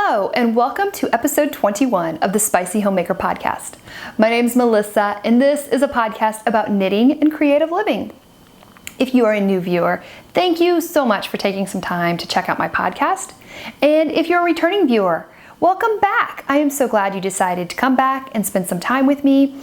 Hello, and welcome to episode 21 of the Spicy Homemaker Podcast. My name's Melissa, and this is a podcast about knitting and creative living. If you are a new viewer, thank you so much for taking some time to check out my podcast. And if you're a returning viewer, welcome back. I am so glad you decided to come back and spend some time with me.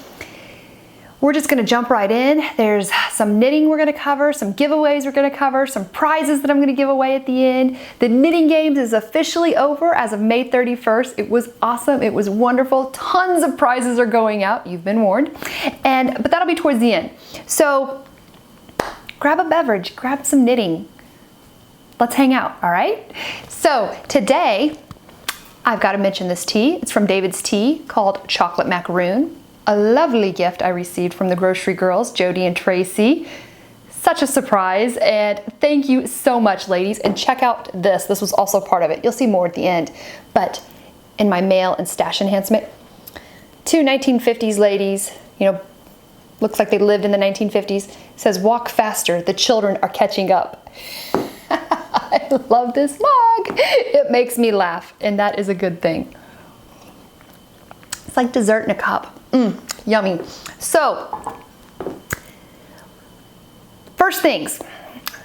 We're just gonna jump right in. There's some knitting we're gonna cover, some giveaways we're gonna cover, some prizes that I'm gonna give away at the end. The knitting games is officially over as of May 31st. It was awesome, it was wonderful. Tons of prizes are going out, you've been warned. But that'll be towards the end. So grab a beverage, grab some knitting. Let's hang out, all right? So today, I've gotta mention this tea. It's from David's Tea called Chocolate Macaroon. A lovely gift I received from the grocery girls, Jody and Tracy. Such a surprise, and thank you so much, ladies. And check out this. This was also part of it. You'll see more at the end. But in my mail and stash enhancement, two 1950s ladies, looks like they lived in the 1950s. It says, "Walk faster, the children are catching up." I love this mug. It makes me laugh, and that is a good thing. It's like dessert in a cup. Yummy. So, first things,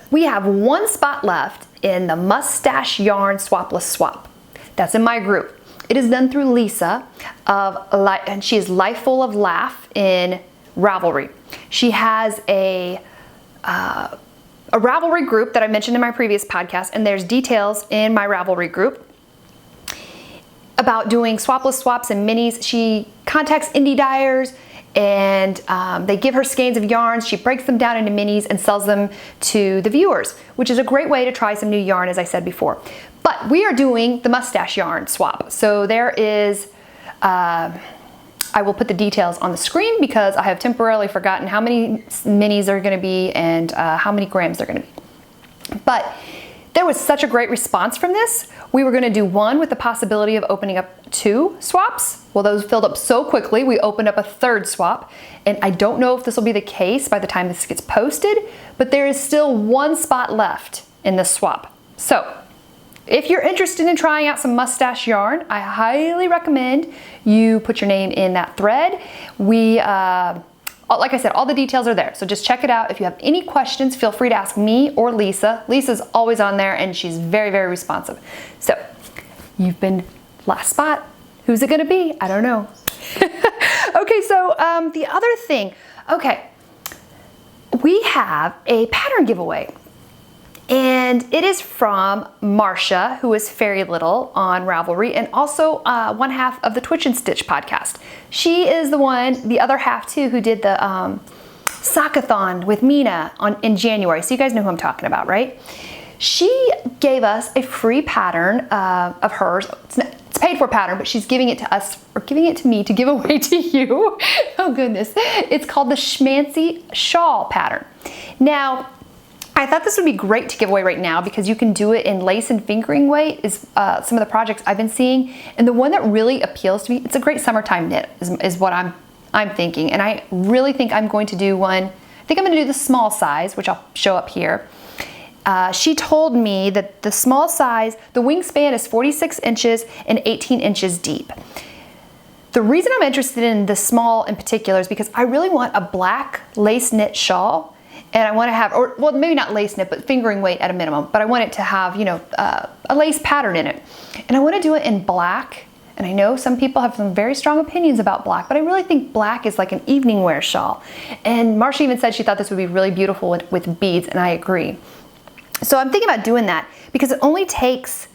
we have one spot left in the Mustache Yarn Swapless Swap. That's in my group. It is done through Lisa, and she is Life Full of Laugh in Ravelry. She has a Ravelry group that I mentioned in my previous podcast, and there's details in my Ravelry group about doing swapless swaps and minis. She contacts indie dyers and they give her skeins of yarns. She breaks them down into minis and sells them to the viewers, which is a great way to try some new yarn, as I said before. But we are doing the Mustache Yarn Swap. So there is, I will put the details on the screen because I have temporarily forgotten how many minis there are gonna be and how many grams they're gonna be. But there was such a great response from this. We were gonna do one with the possibility of opening up 2 swaps. Well, those filled up so quickly, we opened up a 3rd swap. And I don't know if this will be the case by the time this gets posted, but there is still 1 spot left in this swap. So, if you're interested in trying out some mustache yarn, I highly recommend you put your name in that thread. Like I said, all the details are there, so just check it out. If you have any questions, feel free to ask me or Lisa. Lisa's always on there and she's very, very responsive. So, you've been last spot. Who's it gonna be? I don't know. Okay, so the other thing, we have a pattern giveaway. And it is from Marcia, who is Fairy Little on Ravelry, and also one half of the Twitch and Stitch podcast. She is the other half too, who did the Sockathon with Mina in January. So you guys know who I'm talking about, right? She gave us a free pattern of hers. It's paid for pattern, but she's giving it to us, or giving it to me to give away to you. Oh goodness. It's called the Schmancy Shawl pattern. Now, I thought this would be great to give away right now because you can do it in lace and fingering weight is some of the projects I've been seeing. And the one that really appeals to me, it's a great summertime knit is what I'm thinking. And I really think I'm going to do one, I think I'm going to do the small size, which I'll show up here. She told me that the small size, the wingspan is 46 inches and 18 inches deep. The reason I'm interested in the small in particular is because I really want a black lace knit shawl. And I want to have, well, maybe not lace knit, but fingering weight at a minimum. But I want it to have, a lace pattern in it. And I want to do it in black. And I know some people have some very strong opinions about black, but I really think black is like an evening wear shawl. And Marcia even said she thought this would be really beautiful with beads, and I agree. So I'm thinking about doing that because it only takes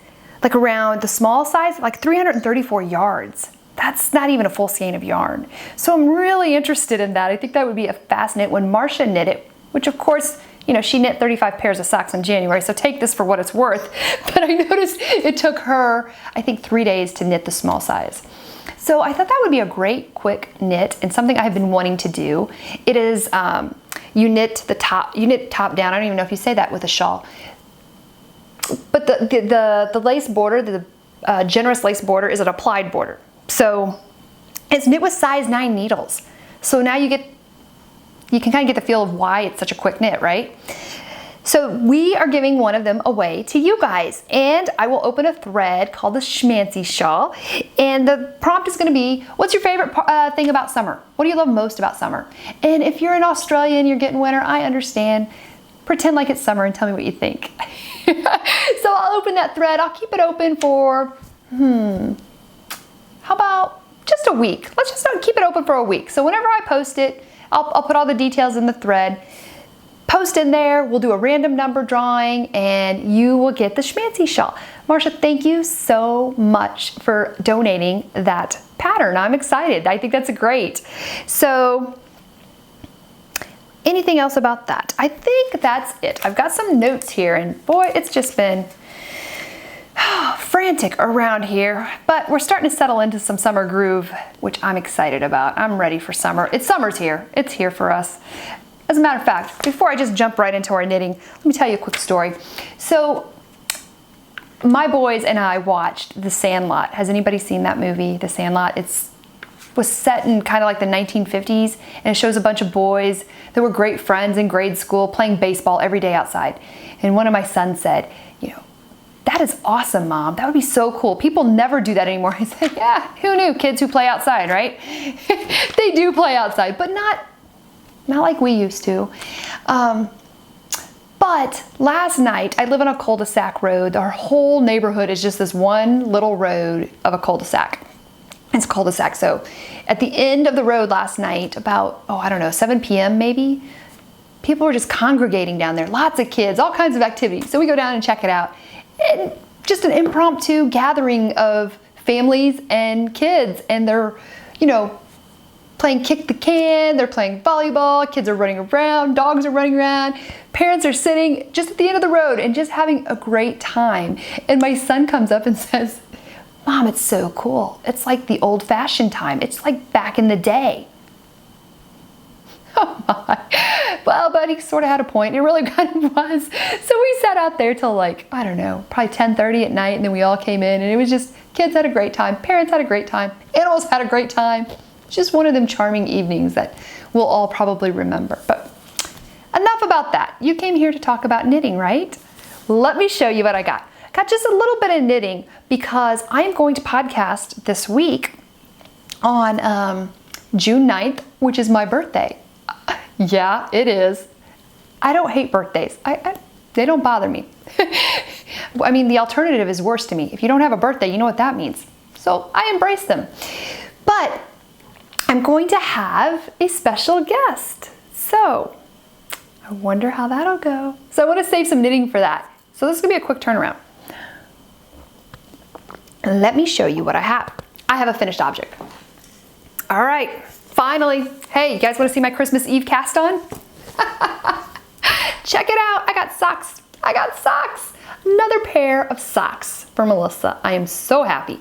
like around the small size, like 334 yards. That's not even a full skein of yarn. So I'm really interested in that. I think that would be a fast knit. When Marcia knit it, which of course, she knit 35 pairs of socks in January, so take this for what it's worth. But I noticed it took her, I think, 3 days to knit the small size. So I thought that would be a great quick knit and something I have been wanting to do. It is, you knit top down. I don't even know if you say that with a shawl. But the lace border, the generous lace border is an applied border. So it's knit with size 9 needles. So now you can kind of get the feel of why it's such a quick knit, right? So we are giving one of them away to you guys, and I will open a thread called the Schmancy Shawl, and the prompt is going to be, what's your favorite thing about summer? What do you love most about summer? And if you're in Australia and you're getting winter, I understand. Pretend like it's summer and tell me what you think. So I'll open that thread. I'll keep it open for, how about just a week? Let's just keep it open for a week. So whenever I post it, I'll put all the details in the thread. Post in there, we'll do a random number drawing, and you will get the Schmancy Shawl. Marsha, thank you so much for donating that pattern. I'm excited. I think that's great. So, anything else about that? I think that's it. I've got some notes here, and boy, it's just been frantic around here, but we're starting to settle into some summer groove, which I'm excited about. I'm ready for summer. Summer's here. It's here for us. As a matter of fact, before I just jump right into our knitting, let me tell you a quick story. So, my boys and I watched The Sandlot. Has anybody seen that movie, The Sandlot? It was set in kind of like the 1950s, and it shows a bunch of boys that were great friends in grade school playing baseball every day outside. And one of my sons said, you know, that is awesome, Mom. That would be so cool. People never do that anymore. I said, yeah, who knew? Kids who play outside, right? They do play outside, but not like we used to. But last night, I live on a cul-de-sac road. Our whole neighborhood is just this one little road of a cul-de-sac. It's a cul-de-sac. So at the end of the road last night, about, 7 p.m. maybe, people were just congregating down there. Lots of kids, all kinds of activities. So we go down and check it out. And just an impromptu gathering of families and kids. And they're, playing kick the can, they're playing volleyball, kids are running around, dogs are running around, parents are sitting just at the end of the road and just having a great time. And my son comes up and says, Mom, it's so cool. It's like the old-fashioned time. It's like back in the day. Oh my. Well, but he sort of had a point. It really kind of was. So we sat out there till probably 10:30 at night, and then we all came in, and it was just, kids had a great time, parents had a great time, animals had a great time. Just one of them charming evenings that we'll all probably remember. But enough about that. You came here to talk about knitting, right? Let me show you what I got. Got just a little bit of knitting because I am going to podcast this week on June 9th, which is my birthday. Yeah, it is. I don't hate birthdays. They don't bother me. I mean, the alternative is worse to me. If you don't have a birthday, you know what that means. So I embrace them. But I'm going to have a special guest. So I wonder how that'll go. So I want to save some knitting for that. So this is going to be a quick turnaround. Let me show you what I have. I have a finished object. All right, finally. Hey, you guys want to see my Christmas Eve cast on? Check it out. I got socks. Another pair of socks for Melissa. I am so happy.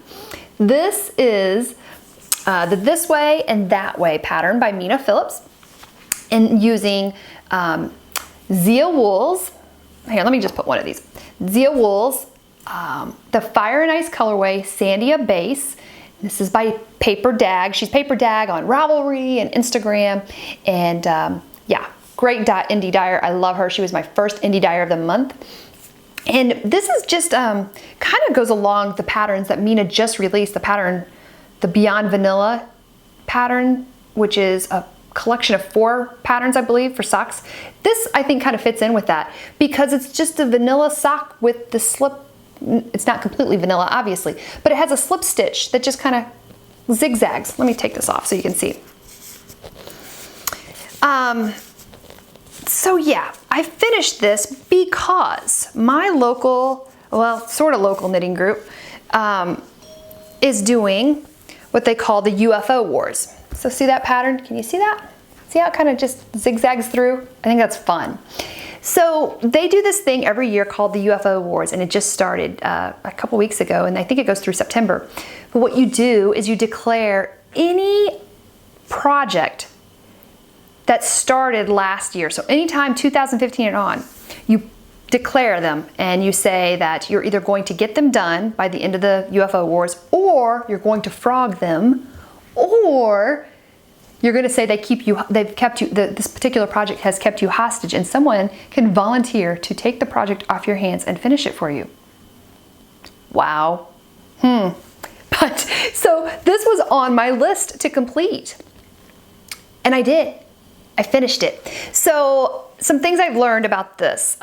This is the This Way and That Way pattern by Mina Philipp, and using ZiaWoolz. Here, let me just put one of these. ZiaWoolz, the Fire and Ice colorway Sandia base. This is by Paper Dag. She's Paper Dag on Ravelry and Instagram, and yeah, great indie dyer. I love her. She was my first indie dyer of the month. And this is just kind of goes along the patterns that Mina just released. The pattern, the Beyond Vanilla pattern, which is a collection of 4 patterns, I believe, for socks. This, I think, kind of fits in with that because it's just a vanilla sock with the slip. It's not completely vanilla, obviously, but it has a slip stitch that just kind of zigzags. Let me take this off so you can see. So yeah, I finished this because my local, well, sort of local knitting group is doing what they call the UFO Wars. So see that pattern? Can you see that? See how it kind of just zigzags through? I think that's fun. So they do this thing every year called the UFO Wars, and it just started a couple weeks ago, and I think it goes through September. But what you do is you declare any project that started last year. So anytime 2015 and on, you declare them and you say that you're either going to get them done by the end of the UFO Wars, or you're going to frog them, or You're going to say they've kept you, this particular project has kept you hostage, and someone can volunteer to take the project off your hands and finish it for you. Wow. But so this was on my list to complete, and I did. I finished it. So some things I've learned about this.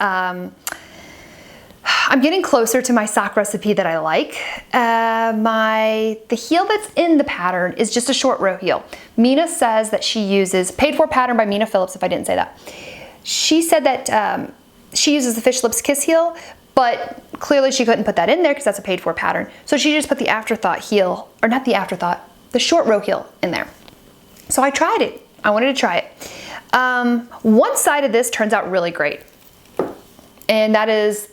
I'm getting closer to my sock recipe that I like. The heel that's in the pattern is just a short row heel. Mina says that she uses, paid for pattern by Mina Philipp, if I didn't say that. She said that she uses the Fish Lips Kiss heel, but clearly she couldn't put that in there because that's a paid for pattern. So she just put the afterthought heel, or not the afterthought, the short row heel in there. So I tried it. I wanted to try it. One side of this turns out really great. And that is,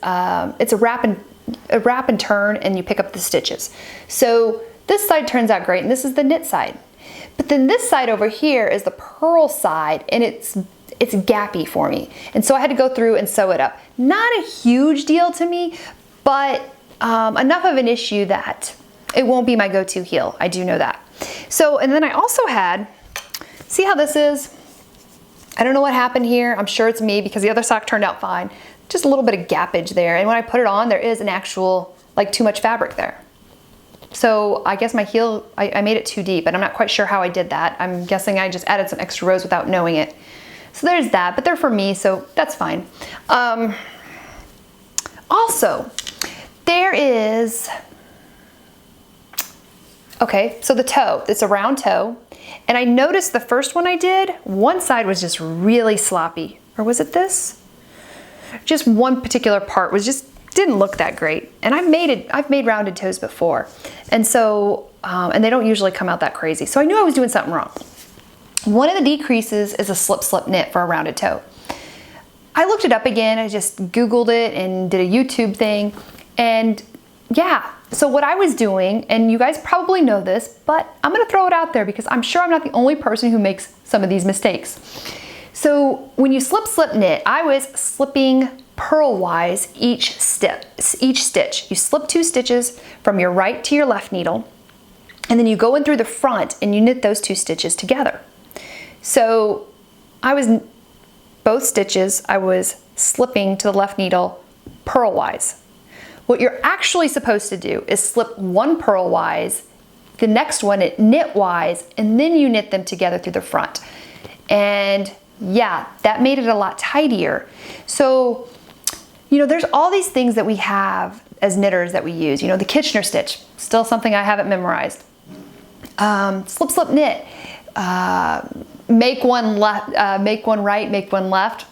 it's a wrap and turn, and you pick up the stitches. So this side turns out great, and this is the knit side. But then this side over here is the purl side, and it's gappy for me. And so I had to go through and sew it up. Not a huge deal to me, but enough of an issue that it won't be my go-to heel. I do know that. So, and then I also had, see how this is? I don't know what happened here. I'm sure it's me because the other sock turned out fine. Just a little bit of gappage there. And when I put it on, there is an actual, like, too much fabric there. So I guess my heel, I made it too deep, and I'm not quite sure how I did that. I'm guessing I just added some extra rows without knowing it. So there's that, but they're for me, so that's fine. Also, there is, okay, so the toe, it's a round toe. And I noticed the first one I did, one side was just really sloppy. Or was it this? Just one particular part was just, didn't look that great. And I've made rounded toes before. And so, and they don't usually come out that crazy. So I knew I was doing something wrong. One of the decreases is a slip knit for a rounded toe. I looked it up again. I just Googled it and did a YouTube thing. And yeah, so what I was doing, and you guys probably know this, but I'm gonna throw it out there because I'm sure I'm not the only person who makes some of these mistakes. So when you slip knit, I was slipping purlwise each stitch. You slip 2 stitches from your right to your left needle, and then you go in through the front and you knit those 2 stitches together. So both stitches, I was slipping to the left needle purlwise. What you're actually supposed to do is slip one purlwise, the next one knitwise, and then you knit them together through the front. And yeah, that made it a lot tidier. So, you know, there's all these things that we have as knitters that we use. You know, the Kitchener stitch, still something I haven't memorized. Slip knit, make one right, make one left.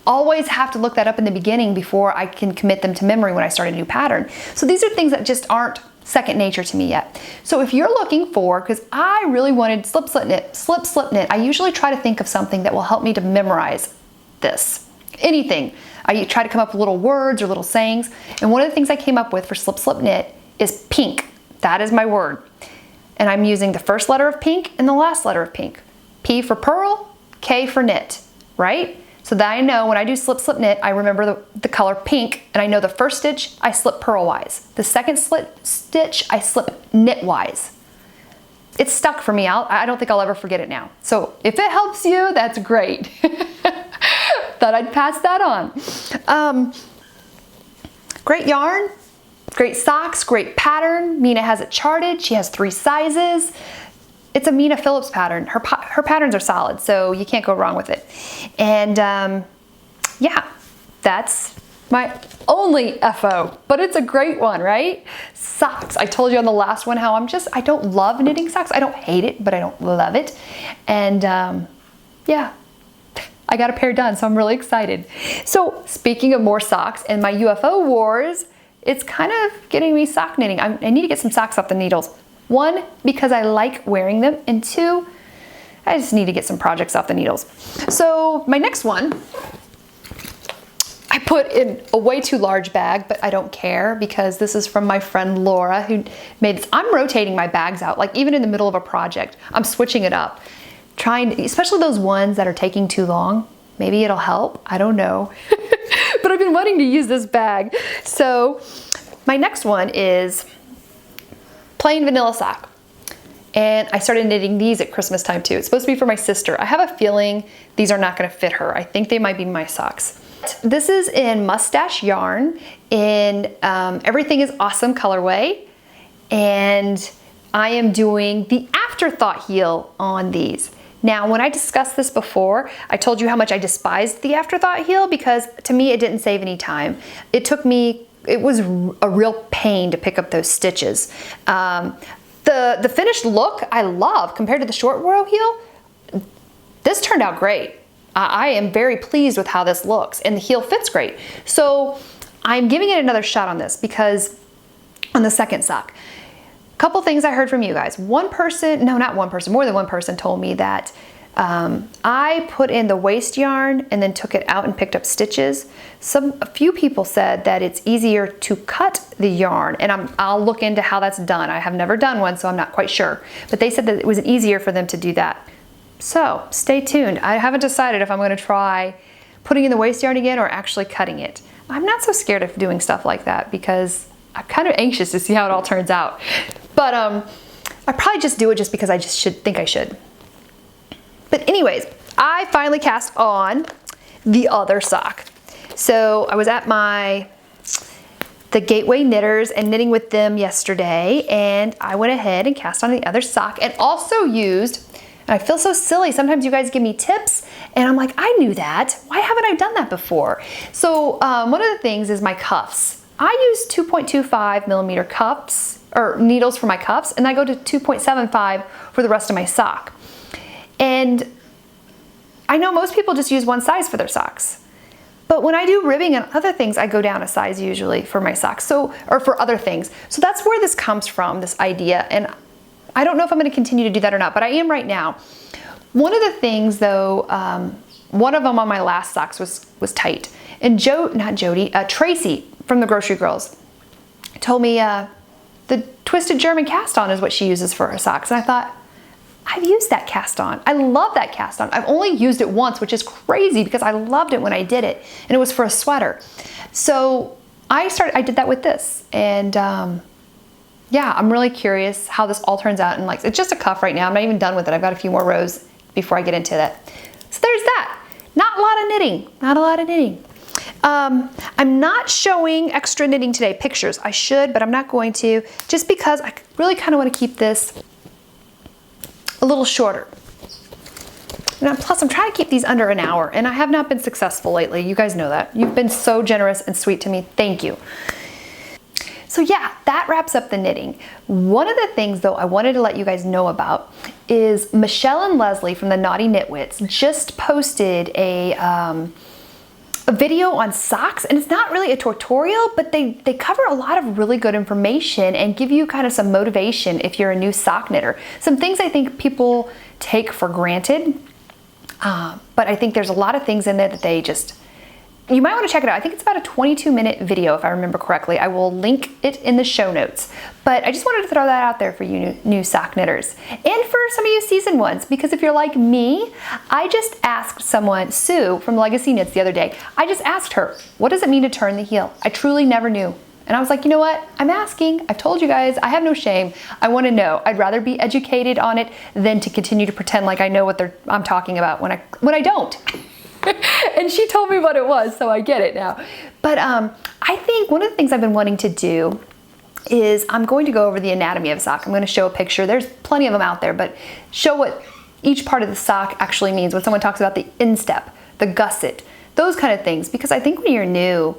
Always have to look that up in the beginning before I can commit them to memory when I start a new pattern. So these are things that just aren't second nature to me yet. So if you're looking for, because I really wanted slip knit, I usually try to think of something that will help me to memorize this. Anything. I try to come up with little words or little sayings. And one of the things I came up with for slip knit is pink. That is my word. And I'm using the first letter of pink and the last letter of pink. P for purl, K for knit, right? So that I know when I do slip knit, I remember the color pink, and I know the first stitch, I slip purlwise. The second stitch, I slip knitwise. It's stuck for me. I don't think I'll ever forget it now. So if it helps you, that's great. Thought I'd pass that on. Great yarn, great socks, great pattern. Mina has it charted. She has 3 sizes. It's a Mina Phillips pattern. Her patterns are solid, so you can't go wrong with it. And yeah, that's my only FO, but it's a great one, right? Socks. I told you on the last one how I don't love knitting socks. I don't hate it, but I don't love it. And yeah, I got a pair done, so I'm really excited. So speaking of more socks and my UFO wars, it's kind of getting me sock knitting. I need to get some socks off the needles. 1, because I like wearing them, and 2, I just need to get some projects off the needles. So my next one, I put in a way too large bag, but I don't care because this is from my friend Laura who made this. I'm rotating my bags out, like even in the middle of a project, I'm switching it up. Especially those ones that are taking too long. Maybe it'll help, I don't know. But I've been wanting to use this bag. So my next one is plain vanilla sock. And I started knitting these at Christmas time too. It's supposed to be for my sister. I have a feeling these are not gonna fit her. I think they might be my socks. This is in Mustache Yarn in Everything is Awesome colorway. And I am doing the Afterthought heel on these. Now, when I discussed this before, I told you how much I despised the Afterthought heel because to me, it didn't save any time. It was a real pain to pick up those stitches. The finished look I love compared to the short row heel. This turned out great. I am very pleased with how this looks and the heel fits great. So I'm giving it another shot on this because on the second sock. Couple things I heard from you guys. More than one person told me that I put in the waste yarn and then took it out and picked up stitches. A few people said that it's easier to cut the yarn, and I'll look into how that's done. I have never done one, so I'm not quite sure. But they said that it was easier for them to do that. So stay tuned. I haven't decided if I'm going to try putting in the waste yarn again or actually cutting it. I'm not so scared of doing stuff like that because I'm kind of anxious to see how it all turns out. But I probably just do it just because I just think I should. But anyways, I finally cast on the other sock. So I was at the Gateway Knitters and knitting with them yesterday, and I went ahead and cast on the other sock and also used, and I feel so silly, sometimes you guys give me tips and I'm like, I knew that. Why haven't I done that before? So one of the things is my cuffs. I use 2.25 millimeter cuffs or needles for my cuffs, and I go to 2.75 for the rest of my sock. And I know most people just use one size for their socks. But when I do ribbing and other things, I go down a size usually for my socks, or for other things. So that's where this comes from, this idea. And I don't know if I'm gonna continue to do that or not, but I am right now. One of the things though, one of them on my last socks was tight. And Tracy from the Grocery Girls told me the twisted German cast on is what she uses for her socks. And I thought, I've used that cast on. I love that cast on. I've only used it once, which is crazy because I loved it when I did it. And it was for a sweater. So I did that with this. And yeah, I'm really curious how this all turns out. And like, it's just a cuff right now. I'm not even done with it. I've got a few more rows before I get into that. So there's that. Not a lot of knitting, not a lot of knitting. I'm not showing extra knitting today, pictures. I should, but I'm not going to, just because I really kind of want to keep this a little shorter. And plus, I'm trying to keep these under an hour, and I have not been successful lately. You guys know that. You've been so generous and sweet to me. Thank you. So yeah, that wraps up the knitting. One of the things though I wanted to let you guys know about is Michelle and Leslie from the Naughty Knitwits just posted a video on socks, and it's not really a tutorial, but they cover a lot of really good information and give you kind of some motivation if you're a new sock knitter. Some things I think people take for granted, but I think there's a lot of things in there that you might want to check it out. I think it's about a 22-minute video if I remember correctly. I will link it in the show notes. But I just wanted to throw that out there for you new sock knitters. And for some of you seasoned ones, because if you're like me, I just asked someone, Sue from Legacy Knits the other day, I just asked her, what does it mean to turn the heel? I truly never knew. And I was like, you know what? I'm asking. I've told you guys, I have no shame. I want to know. I'd rather be educated on it than to continue to pretend like I know what I'm talking about when I don't. And she told me what it was, so I get it now. But I think one of the things I've been wanting to do is I'm going to go over the anatomy of a sock. I'm going to show a picture. There's plenty of them out there, but show what each part of the sock actually means. When someone talks about the instep, the gusset, those kind of things. Because I think when you're new,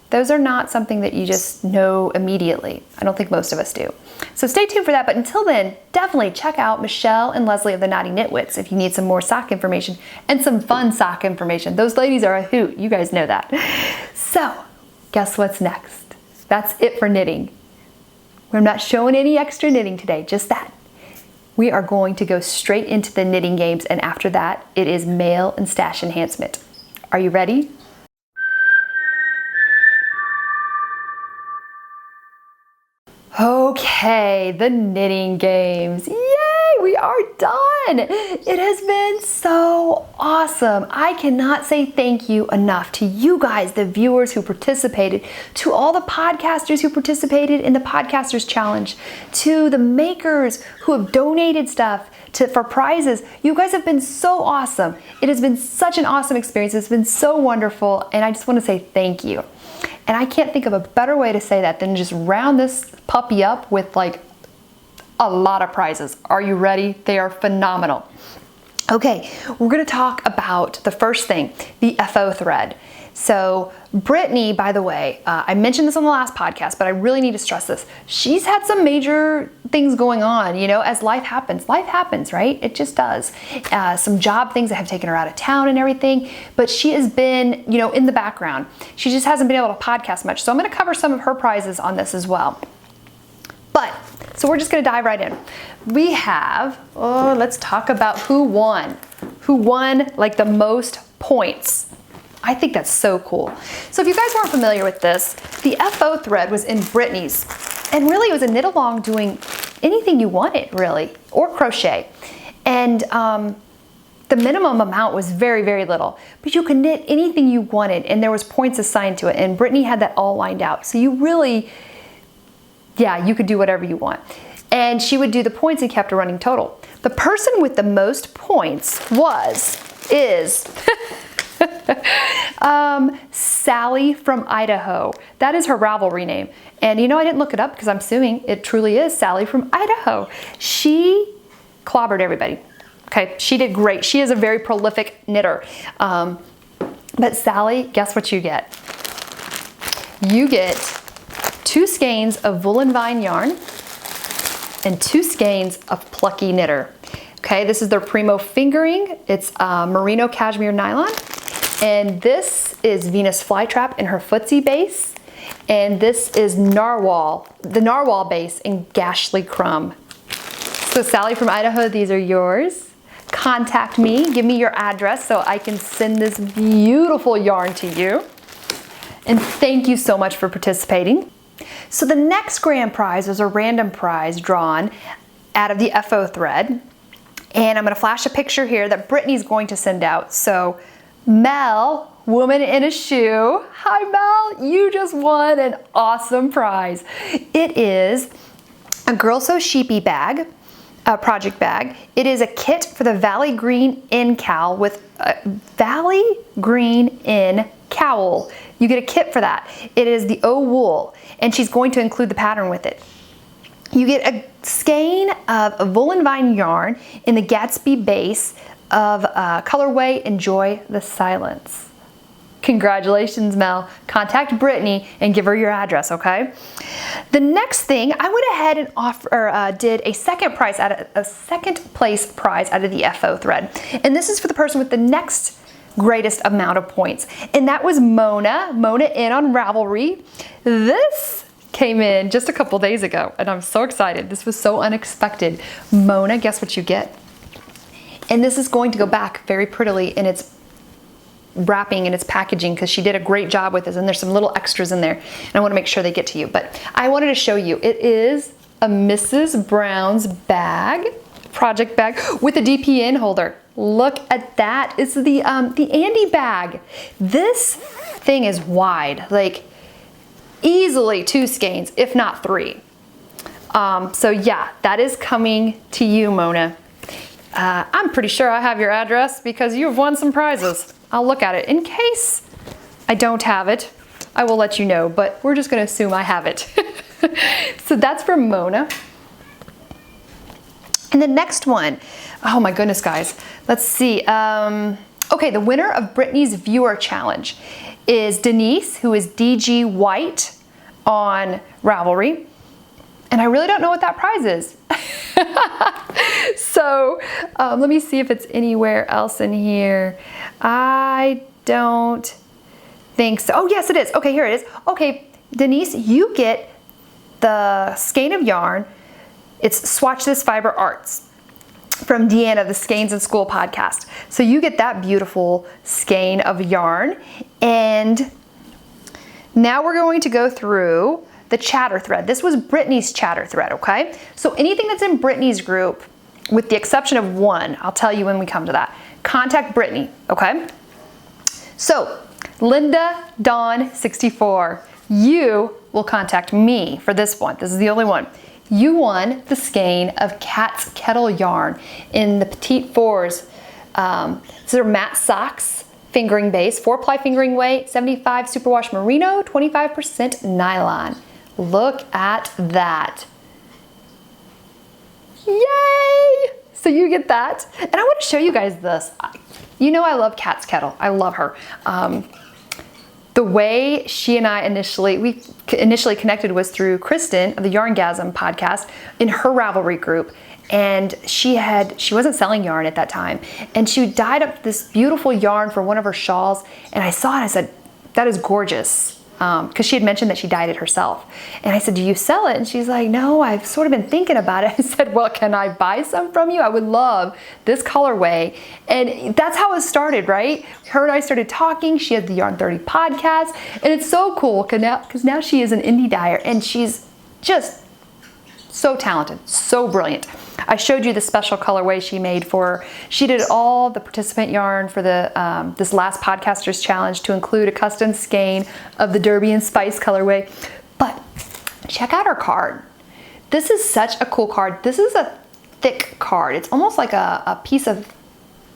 those are not something that you just know immediately. I don't think most of us do. So stay tuned for that, but until then, definitely check out Michelle and Leslie of the Naughty Knitwits if you need some more sock information and some fun sock information. Those ladies are a hoot, you guys know that. So, guess what's next? That's it for knitting. We're not showing any extra knitting today, just that. We are going to go straight into the knitting games, and after that, it is mail and stash enhancement. Are you ready? Okay, the knitting games. Yay! we are done. It has been so awesome. I cannot say thank you enough to you guys, the viewers who participated, to all the podcasters who participated in the Podcasters Challenge, to the makers who have donated stuff for prizes. You guys have been so awesome. It has been such an awesome experience. It's been so wonderful, and I just want to say thank you. And I can't think of a better way to say that than just round this puppy up with like a lot of prizes. Are you ready? They are phenomenal. Okay, we're gonna talk about the first thing, the FO thread. So Brittany, by the way, I mentioned this on the last podcast, but I really need to stress this. She's had some major things going on, you know, as life happens, right? It just does. Some job things that have taken her out of town and everything, but she has been, you know, in the background. She just hasn't been able to podcast much. So I'm gonna cover some of her prizes on this as well. So we're just gonna dive right in. We have, let's talk about who won. Who won like the most points. I think that's so cool. So if you guys weren't familiar with this, the FO thread was in Brittany's. And really it was a knit along doing anything you wanted really, or crochet. And the minimum amount was very, very little, but you could knit anything you wanted and there was points assigned to it. And Brittany had that all lined out. So you really, yeah, you could do whatever you want. And she would do the points and kept a running total. The person with the most points is Sally from Idaho. That is her Ravelry name. And you know, I didn't look it up because I'm assuming it truly is Sally from Idaho. She clobbered everybody. Okay, she did great. She is a very prolific knitter. But Sally, guess what you get? You get 2 skeins of woolen vine yarn and 2 skeins of plucky knitter. Okay, this is their Primo fingering. It's merino cashmere nylon. And this is Venus Flytrap in her footsie base. And this is Narwhal, the Narwhal base in Gashly Crumb. So Sally from Idaho, these are yours. Contact me, give me your address so I can send this beautiful yarn to you. And thank you so much for participating. So the next grand prize was a random prize drawn out of the FO thread. And I'm gonna flash a picture here that Brittany's going to send out. So Mel, woman in a shoe. Hi Mel, you just won an awesome prize. It is a Girl So Sheepy bag, a project bag. It is a kit for the Valley Green In cowl with a Valley Green In cowl. You get a kit for that. It is the O wool, and she's going to include the pattern with it. You get a skein of woolen vine yarn in the Gatsby base of colorway Enjoy the Silence. Congratulations, Mel. Contact Brittany and give her your address, okay? The next thing, I went ahead and did a second place prize out of the FO thread. And this is for the person with the next greatest amount of points. And that was Mona in on Ravelry. This came in just a couple days ago and I'm so excited. This was so unexpected. Mona, guess what you get? And this is going to go back very prettily in its wrapping and its packaging because she did a great job with this, and there's some little extras in there and I want to make sure they get to you. But I wanted to show you, it is a Mrs. Brown's bag, project bag with a DPN holder. Look at that. It's the Andy bag. This thing is wide, like easily 2 skeins, if not 3. So yeah, that is coming to you, Mona. I'm pretty sure I have your address because you've won some prizes. I'll look at it. In case I don't have it, I will let you know, but we're just gonna assume I have it. So that's for Mona. And the next one, oh my goodness, guys. Let's see. Okay, the winner of Brittany's Viewer Challenge is Denise, who is DG White on Ravelry. And I really don't know what that prize is. So let me see if it's anywhere else in here. I don't think so. Oh, yes, it is. Okay, here it is. Okay, Denise, you get the skein of yarn. It's Swatch This Fiber Arts from Deanna, the Skeins in School podcast. So you get that beautiful skein of yarn. And now we're going to go through the chatter thread. This was Brittany's chatter thread, okay? So anything that's in Brittany's group with the exception of one. I'll tell you when we come to that. Contact Brittany, okay? So, Linda Dawn 64, you will contact me for this one. This is the only one. You won the skein of Cat's Kettle yarn in the Petite Fours. These are matte socks, fingering base, 4-ply fingering weight, 75 superwash merino, 25% nylon. Look at that. Yay! So you get that. And I want to show you guys this. You know I love Cat's Kettle. I love her. The way she and I initially connected was through Kristen of the Yarngasm podcast in her Ravelry group. And she wasn't selling yarn at that time. And she dyed up this beautiful yarn for one of her shawls. And I saw it, I said, that is gorgeous. Because she had mentioned that she dyed it herself. And I said, do you sell it? And she's like, no, I've sort of been thinking about it. I said, well, can I buy some from you? I would love this colorway. And that's how it started, right? Her and I started talking. She had the Yarn 30 podcast. And it's so cool because now she is an indie dyer and she's just so talented, so brilliant. I showed you the special colorway she made she did all the participant yarn for the this last Podcasters Challenge to include a custom skein of the Derby and Spice colorway. But check out her card. This is such a cool card. This is a thick card. It's almost like a piece of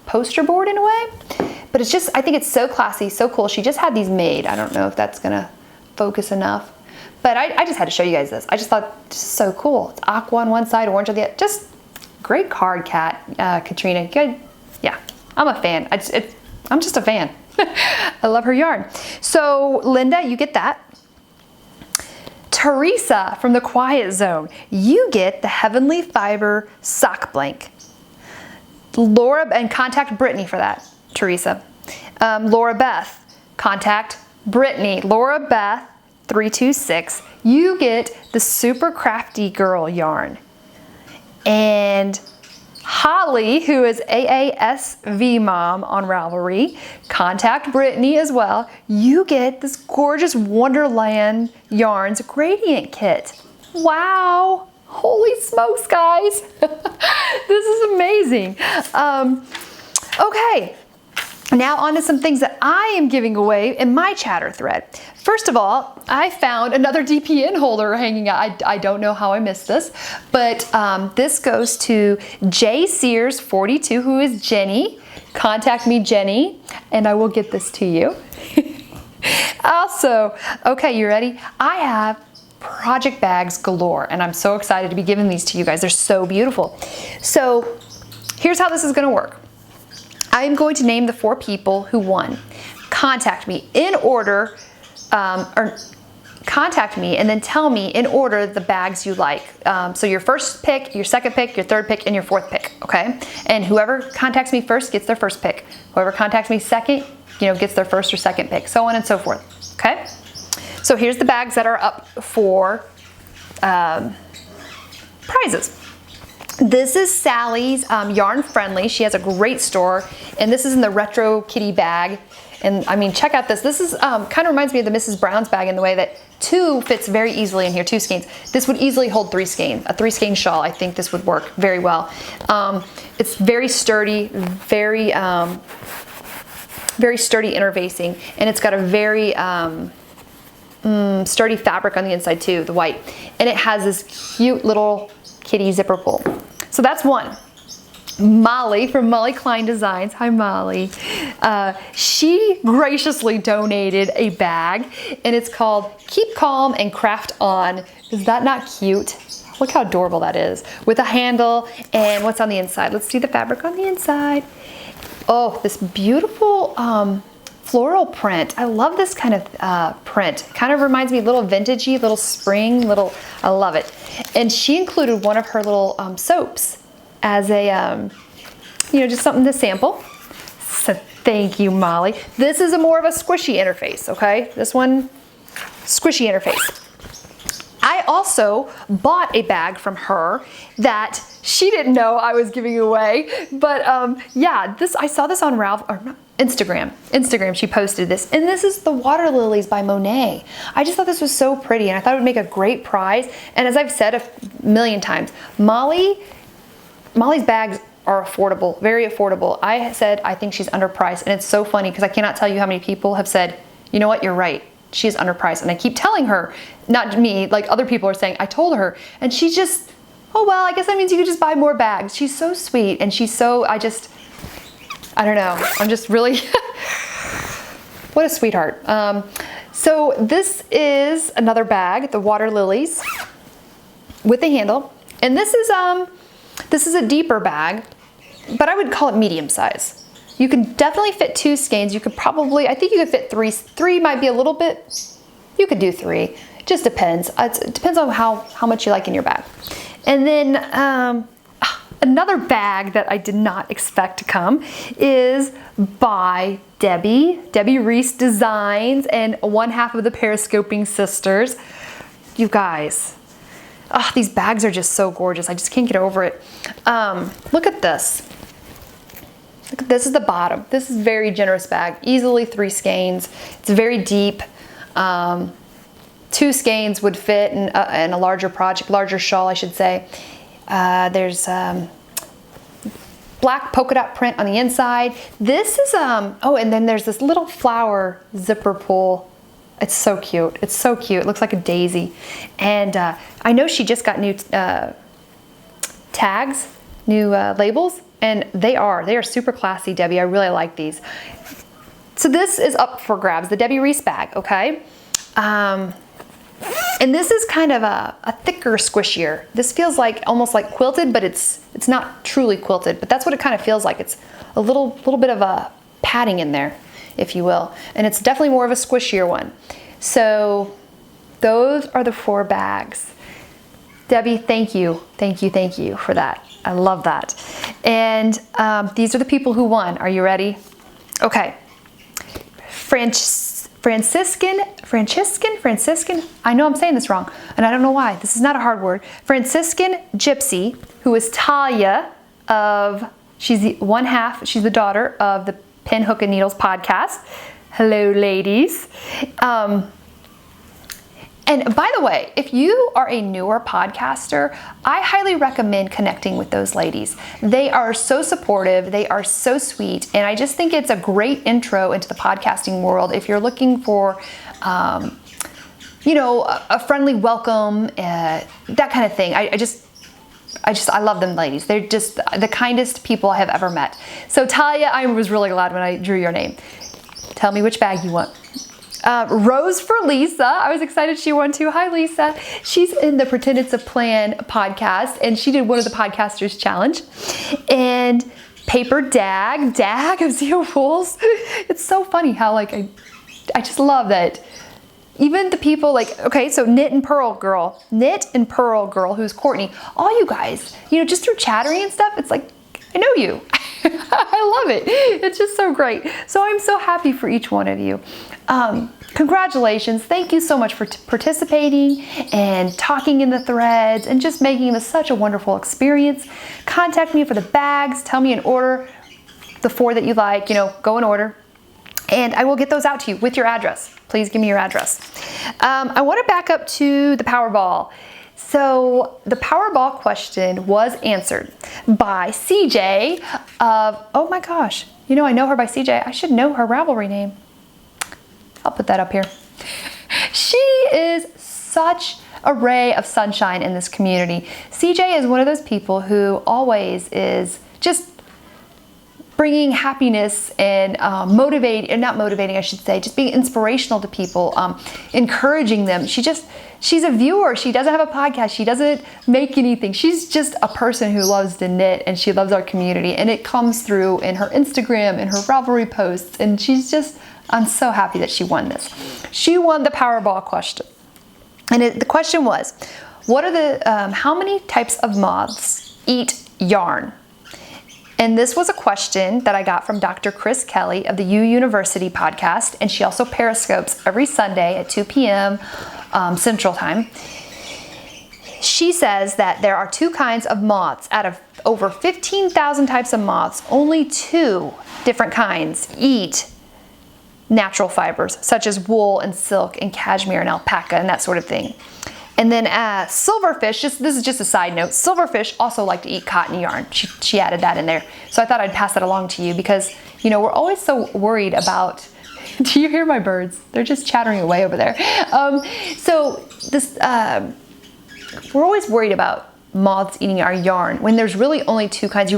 poster board in a way, but it's just, I think it's so classy, so cool. She just had these made. I don't know if that's gonna focus enough. But I just had to show you guys this. I just thought, this is so cool. It's aqua on one side, orange on the other. Just great card, Katrina. Good. Yeah, I'm a fan. I'm just a fan. I love her yarn. So Linda, you get that. Teresa from the Quiet Zone, you get the Heavenly Fiber sock blank. Laura, and contact Brittany for that, Teresa. Laura Beth, contact Brittany. Laura Beth 326, you get the Super Crafty Girl yarn. And Holly, who is AASV Mom on Ravelry, contact Brittany as well. You get this gorgeous Wonderland Yarns Gradient Kit. Wow, holy smokes, guys. This is amazing. Okay. Now on to some things that I am giving away in my chatter thread. First of all, I found another DPN holder hanging out. I don't know how I missed this, but this goes to J Sears 42, who is Jenny. Contact me, Jenny, and I will get this to you. Also, okay, you ready? I have project bags galore, and I'm so excited to be giving these to you guys. They're so beautiful. So here's how this is gonna work. I'm going to name the 4 people who won. Contact me in order, or contact me and then tell me in order the bags you like. So your first pick, your second pick, your third pick, and your fourth pick, okay? And whoever contacts me first gets their first pick. Whoever contacts me second, gets their first or second pick, so on and so forth, okay? So here's the bags that are up for prizes. This is Sally's Yarn Friendly. She has a great store, and this is in the retro kitty bag. And I mean, check out this. This is kind of reminds me of the Mrs. Brown's bag in the way that 2 fits very easily in here, 2 skeins. This would easily hold 3 skeins. A 3 skein shawl, I think this would work very well. It's very sturdy, very sturdy interfacing, and it's got a very sturdy fabric on the inside too, the white. And it has this cute little kitty zipper pull. So that's one. Molly from Molly Klein Designs. Hi, Molly. She graciously donated a bag, and it's called Keep Calm and Craft On. Is that not cute? Look how adorable that is. With a handle, and what's on the inside? Let's see the fabric on the inside. Oh, this beautiful floral print. I love this kind of print. Kind of reminds me a little vintagey, little spring, I love it. And she included one of her little soaps as a, just something to sample. So thank you, Molly. This is more of a squishy interface, okay? This one, squishy interface. I also bought a bag from her that she didn't know I was giving away, but yeah, I saw this on Instagram. She posted this, and this is the Water Lilies by Monet. I just thought this was so pretty, and I thought it would make a great prize. And as I've said a million times, Molly Molly's bags are affordable, very affordable. I said I think she's underpriced, and it's so funny because I cannot tell you how many people have said, you know what, you're right, she is underpriced. And I keep telling her, not me, like other people are saying, I told her, and she's just, oh well, I guess that means you could just buy more bags. She's so sweet, and she's so, I don't know, I'm just really, what a sweetheart. So this is another bag, the Water Lilies, with a handle, and this is a deeper bag, but I would call it medium size. You can definitely fit 2 skeins. You could probably, I think you could fit 3. 3 might be a little bit, you could do 3. It just depends. It depends on how much you like in your bag. And then another bag that I did not expect to come is by Debbie Reese Designs and 1/2 of the Periscoping Sisters. You guys, these bags are just so gorgeous. I just can't get over it. Look at this. Look, this is the bottom. This is a very generous bag. Easily 3 skeins. It's very deep. 2 skeins would fit in a larger project, larger shawl, I should say. There's black polka dot print on the inside. This is, and then there's this little flower zipper pull. It's so cute. It's so cute. It looks like a daisy. And I know she just got new tags, new labels, and they are super classy, Debbie. I really like these. So this is up for grabs, the Debbie Reese bag, okay? And this is kind of a thicker, squishier. This feels like almost like quilted, but it's not truly quilted, but that's what it kind of feels like. It's a little bit of a padding in there, if you will. And it's definitely more of a squishier one. So those are the 4 bags. Debbie, thank you for that. I love that. And these are the people who won. Are you ready? Okay. Franciscan, I know I'm saying this wrong, and I don't know why. This is not a hard word. Franciscan Gypsy, who is Talia she's the daughter of the Pin, Hook, and Needles podcast. Hello, ladies. And by the way, if you are a newer podcaster, I highly recommend connecting with those ladies. They are so supportive, they are so sweet, and I just think it's a great intro into the podcasting world if you're looking for, a friendly welcome, that kind of thing. I love them ladies. They're just the kindest people I have ever met. So Talia, I was really glad when I drew your name. Tell me which bag you want. Rose for Lisa. I was excited she won too. Hi, Lisa. She's in the Pretend It's a Plan podcast, and she did one of the Podcasters Challenge. And Paper Dag of ZiaWoolz. It's so funny how I just love that. Even the people so Knit and Purl Girl, who's Courtney, all you guys, just through chattering and stuff, it's like, I know you. I love it. It's just so great. So I'm so happy for each one of you. Congratulations. Thank you so much for participating and talking in the threads and just making this such a wonderful experience. Contact me for the bags. Tell me in order the 4 that you like, go in order. And I will get those out to you with your address. Please give me your address. I want to back up to the Powerball. So the Powerball question was answered by CJ of, oh my gosh, I know her by CJ. I should know her Ravelry name. I'll put that up here. She is such a ray of sunshine in this community. CJ is one of those people who always is just bringing happiness and just being inspirational to people, encouraging them. She's a viewer. She doesn't have a podcast. She doesn't make anything. She's just a person who loves to knit, and she loves our community, and it comes through in her Instagram and her Ravelry posts, and I'm so happy that she won this. She won the Powerball question. And the question was, how many types of moths eat yarn? And this was a question that I got from Dr. Kris Kelly of the U University podcast, and she also periscopes every Sunday at 2 p.m. Central Time. She says that there are 2 kinds of moths. Out of over 15,000 types of moths, only 2 different kinds eat natural fibers, such as wool and silk and cashmere and alpaca and that sort of thing. And then silverfish, this is just a side note, silverfish also like to eat cotton yarn. She added that in there. So I thought I'd pass that along to you because, you know, we're always so worried about, do you hear my birds? They're just chattering away over there. We're always worried about moths eating our yarn when there's really only two kinds.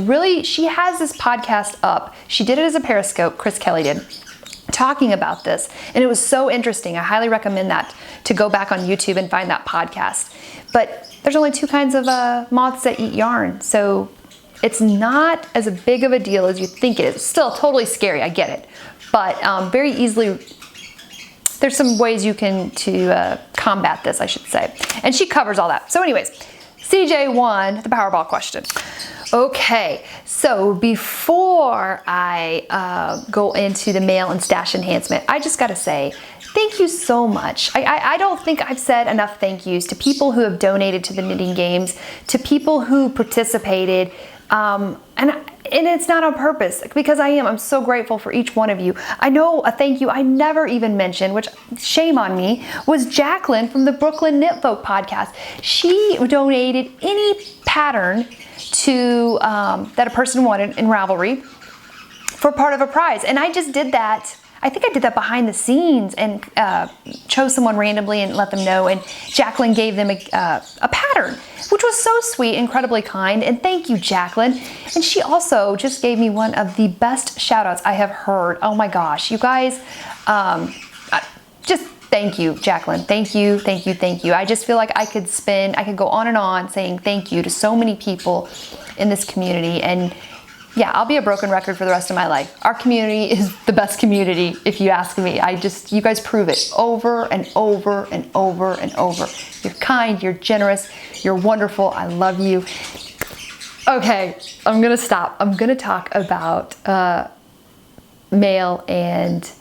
She has this podcast up. She did it as a Periscope, Kris Kelly did, talking about this, and it was so interesting. I highly recommend that to go back on YouTube and find that podcast. But there's only two kinds of moths that eat yarn, so it's not as big of a deal as you think it is. It's still totally scary, I get it, but very easily, there's some ways you can combat this, I should say. And she covers all that. So anyways, CJ1, the Powerball question. Okay, so before I go into the mail and stash enhancement, I just gotta say, thank you so much. I don't think I've said enough thank yous to people who have donated to the knitting games, to people who participated, and it's not on purpose, because I'm so grateful for each one of you. I know a thank you I never even mentioned, which shame on me, was Jacqueline from the Brooklyn Knit Folk podcast. She donated any pattern to that a person wanted in Ravelry for part of a prize. And I just did that. I think I did that behind the scenes and chose someone randomly and let them know. And Jacqueline gave them a pattern, which was so sweet, incredibly kind. And thank you, Jacqueline. And she also just gave me one of the best shout outs I have heard. Oh my gosh, you guys, just thank you, Jacqueline. Thank you, thank you, thank you. I just feel like I could go on and on saying thank you to so many people in this community. And yeah, I'll be a broken record for the rest of my life. Our community is the best community, if you ask me. You guys prove it over and over and over and over. You're kind, you're generous, you're wonderful. I love you. Okay, I'm gonna stop. I'm gonna talk about mail and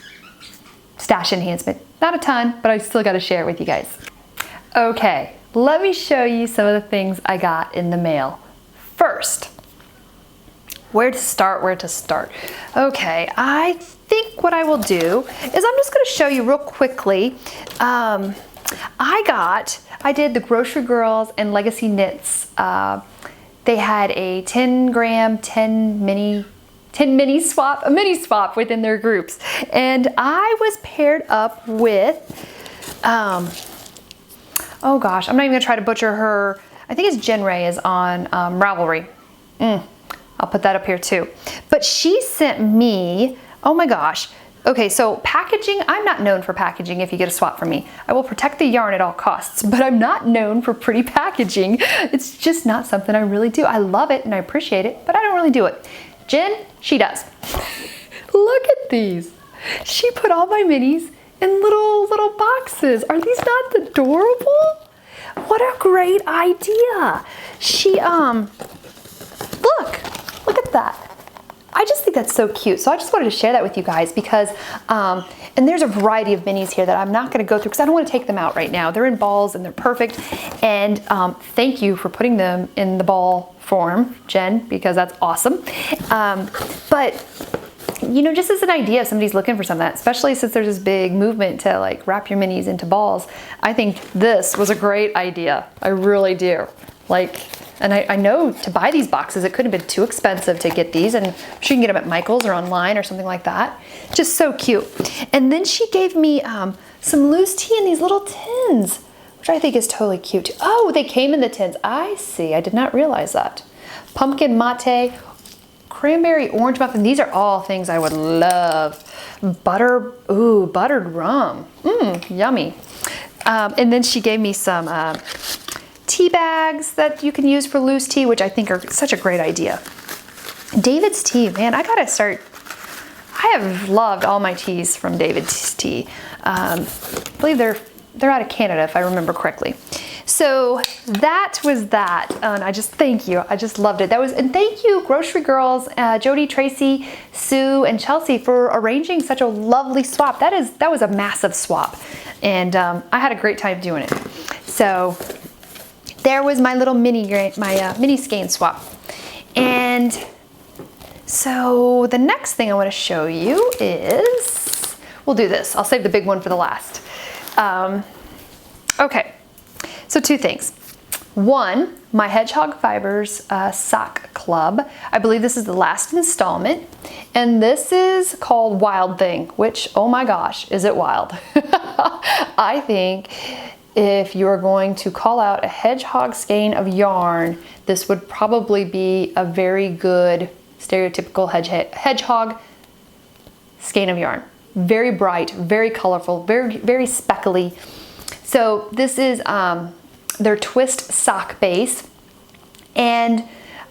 stash enhancement. Not a ton, but I still gotta share it with you guys. Okay, let me show you some of the things I got in the mail. First, where to start? Okay, I think what I will do is I'm just gonna show you real quickly. I did the Grocery Girls and Legacy Knits. They had a 10 gram, 10 mini swap within their groups. And I was paired up with, oh gosh, I'm not even gonna try to butcher her. I think it's Jen Ray is on Ravelry. I'll put that up here too. But she sent me, oh my gosh. Okay, so packaging, I'm not known for packaging if you get a swap from me. I will protect the yarn at all costs, but I'm not known for pretty packaging. It's just not something I really do. I love it and I appreciate it, but I don't really do it. Jen, she does. Look at these. She put all my minis in little boxes. Are these not adorable? What a great idea. She, look at that. I just think that's so cute. So I just wanted to share that with you guys because, and there's a variety of minis here that I'm not gonna go through because I don't wanna take them out right now. They're in balls and they're perfect. And thank you for putting them in the ball form, Jen, because that's awesome. But you know, just as an idea, if somebody's looking for some of that, especially since there's this big movement to like wrap your minis into balls, I think this was a great idea. I really do. Like, and I know to buy these boxes, it couldn't have been too expensive to get these, and I'm sure you can get them at Michael's or online or something like that. Just so cute. And then she gave me some loose tea in these little tins, which I think is totally cute too. Oh, they came in the tins. I see, I did not realize that. Pumpkin mate, cranberry orange muffin. These are all things I would love. Buttered rum. Yummy. And then she gave me some tea bags that you can use for loose tea, which I think are such a great idea. David's Tea, man, I have loved all my teas from David's Tea. I believe they're out of Canada, if I remember correctly. So that was that, and I just thank you. I just loved it. And thank you, Grocery Girls, Jody, Tracy, Sue, and Chelsea for arranging such a lovely swap. That was a massive swap, and I had a great time doing it. So there was my little mini skein swap. And so the next thing I want to show you is, we'll do this. I'll save the big one for the last. Okay. So So 2 things. One, my Hedgehog Fibers sock club. I believe this is the last installment, and this is called Wild Thing, which, oh my gosh, is it wild. I think if you're going to call out a hedgehog skein of yarn, this would probably be a very good stereotypical hedgehog skein of yarn. Very bright, very colorful, very speckly. So this is their twist sock base, and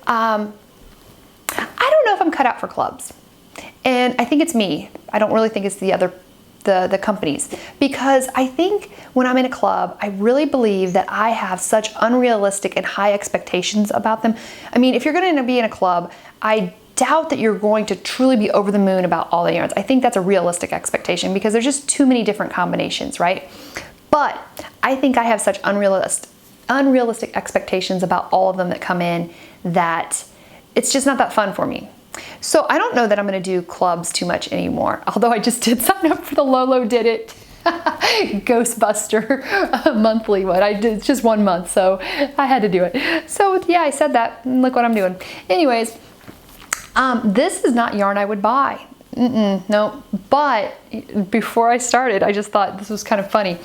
I don't know if I'm cut out for clubs, and I think it's me. I don't really think it's the companies, because I think when I'm in a club, I really believe that I have such unrealistic and high expectations about them. I mean, if you're going to be in a club, I doubt that you're going to truly be over the moon about all the yarns. I think that's a realistic expectation because there's just too many different combinations, right? But I think I have such unrealistic expectations about all of them that come in that it's just not that fun for me. So I don't know that I'm going to do clubs too much anymore, although I just did sign up for the Lolo Did It Ghostbuster monthly one. It's just 1 month, so I had to do it. So yeah, I said that, and look what I'm doing. Anyways, this is not yarn I would buy. No, but before I started, I just thought this was kind of funny.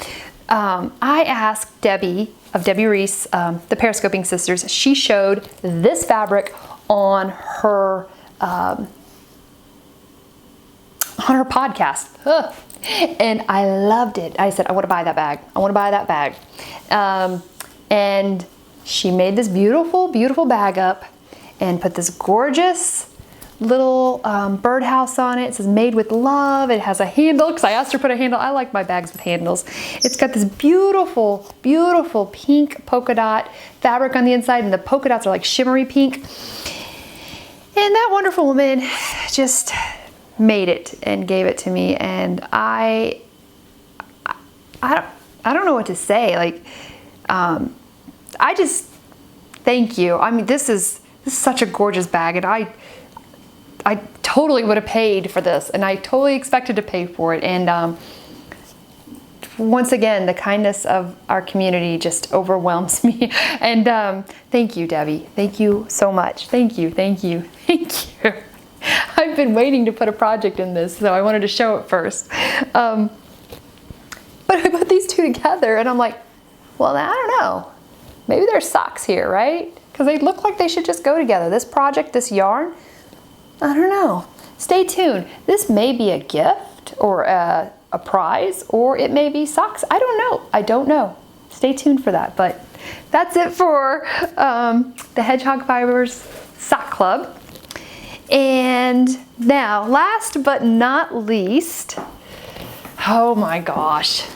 I asked Debbie of Debbie Reese, the Periscoping Sisters. She showed this fabric on her podcast. Ugh. And I loved it. I said, I want to buy that bag. I want to buy that bag. And she made this beautiful, beautiful bag up and put this gorgeous little birdhouse on it. It says made with love. It has a handle because I asked her to put a handle. I like my bags with handles. It's got this beautiful, beautiful pink polka dot fabric on the inside, and the polka dots are like shimmery pink. And that wonderful woman just made it and gave it to me, and I don't know what to say. Like, I just thank you. I mean, this is such a gorgeous bag, and I totally would have paid for this, and I totally expected to pay for it. And once again, the kindness of our community just overwhelms me. And thank you, Debbie. Thank you so much. Thank you, thank you, thank you. I've been waiting to put a project in this, so I wanted to show it first. But I put these two together, and I'm like, well, I don't know. Maybe there's socks here, right? Because they look like they should just go together. This project, this yarn, I don't know. Stay tuned. This may be a gift or a prize, or it may be socks. I don't know. I don't know. Stay tuned for that. But that's it for the Hedgehog Fibers Sock Club. And now, last but not least, oh my gosh,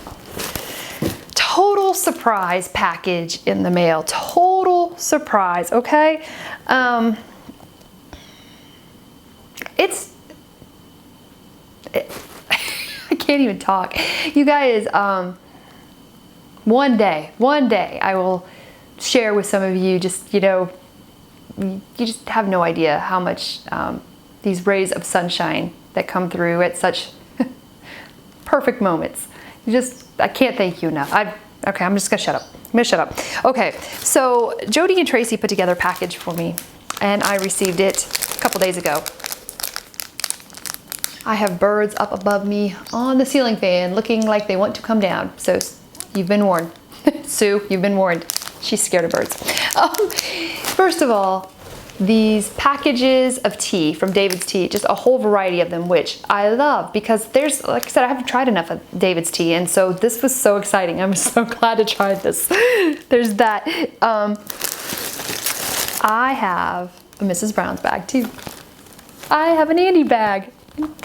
total surprise package in the mail. Total surprise, okay? I can't even talk. You guys, one day I will share with some of you, just, you know, you just have no idea how much these rays of sunshine that come through at such perfect moments. I can't thank you enough. Okay, I'm just gonna shut up. I'm gonna shut up. Okay, so Jody and Tracy put together a package for me, and I received it a couple days ago. I have birds up above me on the ceiling fan looking like they want to come down. So you've been warned. Sue, you've been warned. She's scared of birds. First of all, these packages of tea from David's Tea, just a whole variety of them, which I love because there's, like I said, I haven't tried enough of David's Tea, and so this was so exciting. I'm so glad to try this. There's that. I have a Mrs. Brown's bag too. I have an Andy bag.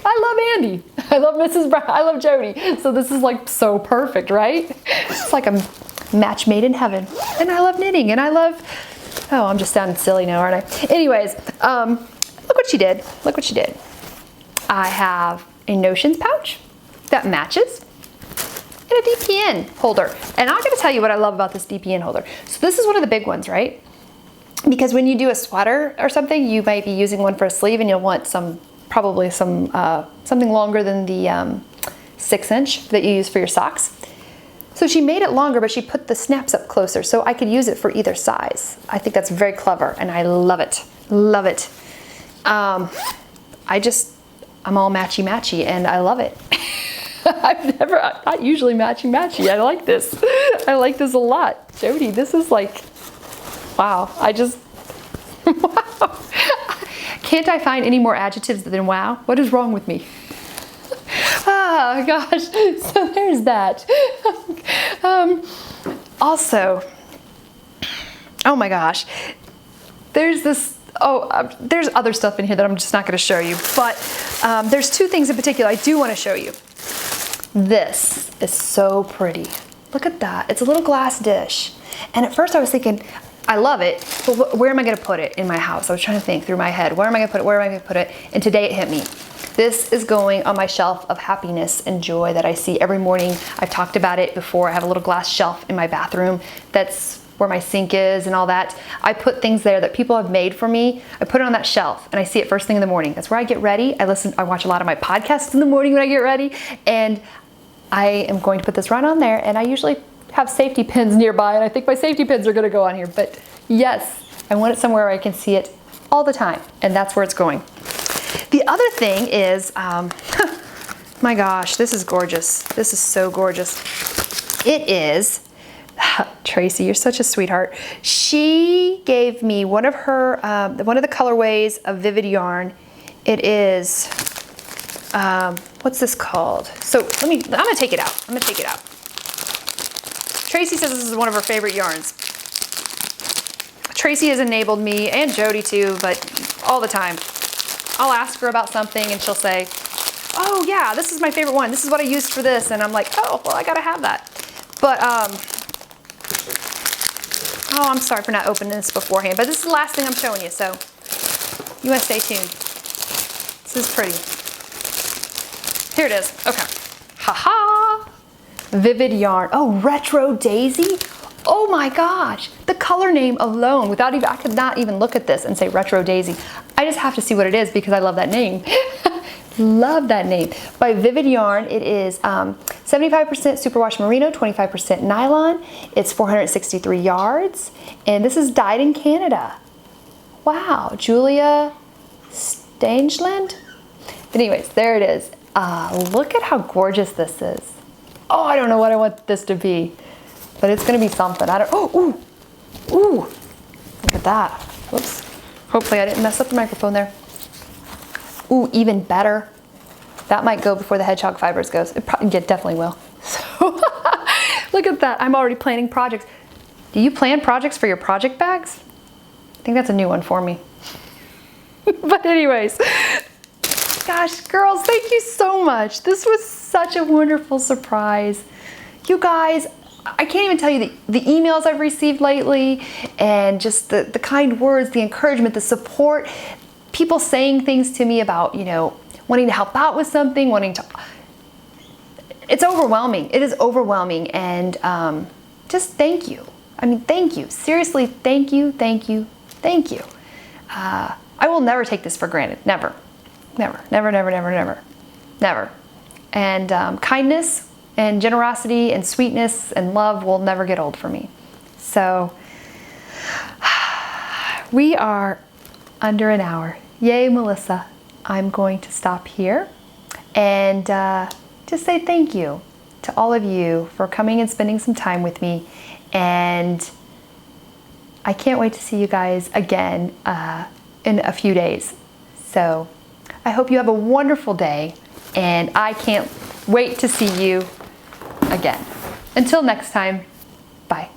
I love Andy. I love Mrs. Brown. I love Jody. So this is like so perfect, right? It's like a match made in heaven. And I love knitting, and I love, oh, I'm just sounding silly now, aren't I? Anyways, look what she did. Look what she did. I have a Notions pouch that matches and a DPN holder. And I'm gonna tell you what I love about this DPN holder. So this is one of the big ones, right? Because when you do a sweater or something, you might be using one for a sleeve, and you'll want probably something longer than the 6-inch that you use for your socks. So So she made it longer, but she put the snaps up closer so I could use it for either size. I think that's very clever and I love it. Love it. I'm all matchy-matchy and I love it. I'm not usually matchy-matchy. I like this. I like this a lot. Jody, this is like, wow. Wow. Can't I find any more adjectives than wow? What is wrong with me? Oh gosh, so there's that. Also, oh my gosh, there's this, there's other stuff in here that I'm just not going to show you, but there's two things in particular I do want to show you. This is so pretty. Look at that. It's a little glass dish. And at first I was thinking, I love it, but where am I going to put it in my house? I was trying to think through my head, where am I going to put it? Where am I going to put it? And today it hit me. This is going on my shelf of happiness and joy that I see every morning. I've talked about it before. I have a little glass shelf in my bathroom. That's where my sink is and all that. I put things there that people have made for me. I put it on that shelf and I see it first thing in the morning. That's where I get ready. I watch a lot of my podcasts in the morning when I get ready, and I am going to put this right on there, and I usually have safety pins nearby, and I think my safety pins are going to go on here, but yes, I want it somewhere where I can see it all the time, and that's where it's going. The other thing is, my gosh, this is gorgeous. This is so gorgeous. It is, Tracy, you're such a sweetheart. She gave me one of her, one of the colorways of Vivid Yarn. It is, what's this called? So I'm gonna take it out. I'm gonna take it out. Tracy says this is one of her favorite yarns. Tracy has enabled me, and Jody too, but all the time. I'll ask her about something and she'll say, oh yeah, this is my favorite one. This is what I used for this. And I'm like, oh, well, I gotta have that. But, oh, I'm sorry for not opening this beforehand, but this is the last thing I'm showing you, so you wanna stay tuned. This is pretty. Here it is, okay. Ha-ha! Vivid Yarn, oh, Retro Daisy? Oh my gosh, the color name alone, without even, I could not even look at this and say Retro Daisy. I just have to see what it is because I love that name. Love that name. By Vivid Yarn, it is 75% superwash merino, 25% nylon. It's 463 yards, and this is dyed in Canada. Wow, Julia Stangeland? But anyways, there it is. Look at how gorgeous this is. Oh, I don't know what I want this to be, but it's gonna be something. Ooh, look at that. Whoops. Hopefully I didn't mess up the microphone there. Ooh, even better. That might go before the hedgehog fibers goes. It probably, definitely will. So look at that. I'm already planning projects. Do you plan projects for your project bags? I think that's a new one for me. But anyways, gosh, girls, thank you so much. This was such a wonderful surprise. You guys, I can't even tell you the emails I've received lately, and just the kind words, the encouragement, the support, people saying things to me about, you know, wanting to help out with something, it's overwhelming. It is overwhelming, and just thank you. I mean, thank you. Seriously, thank you, thank you, thank you. I will never take this for granted. Never, never, never, never, never, never, never. And kindness and generosity and sweetness and love will never get old for me. So we are under an hour. Yay, Melissa. I'm going to stop here and just say thank you to all of you for coming and spending some time with me. And I can't wait to see you guys again in a few days. So I hope you have a wonderful day, and I can't wait to see you again. Until next time, bye.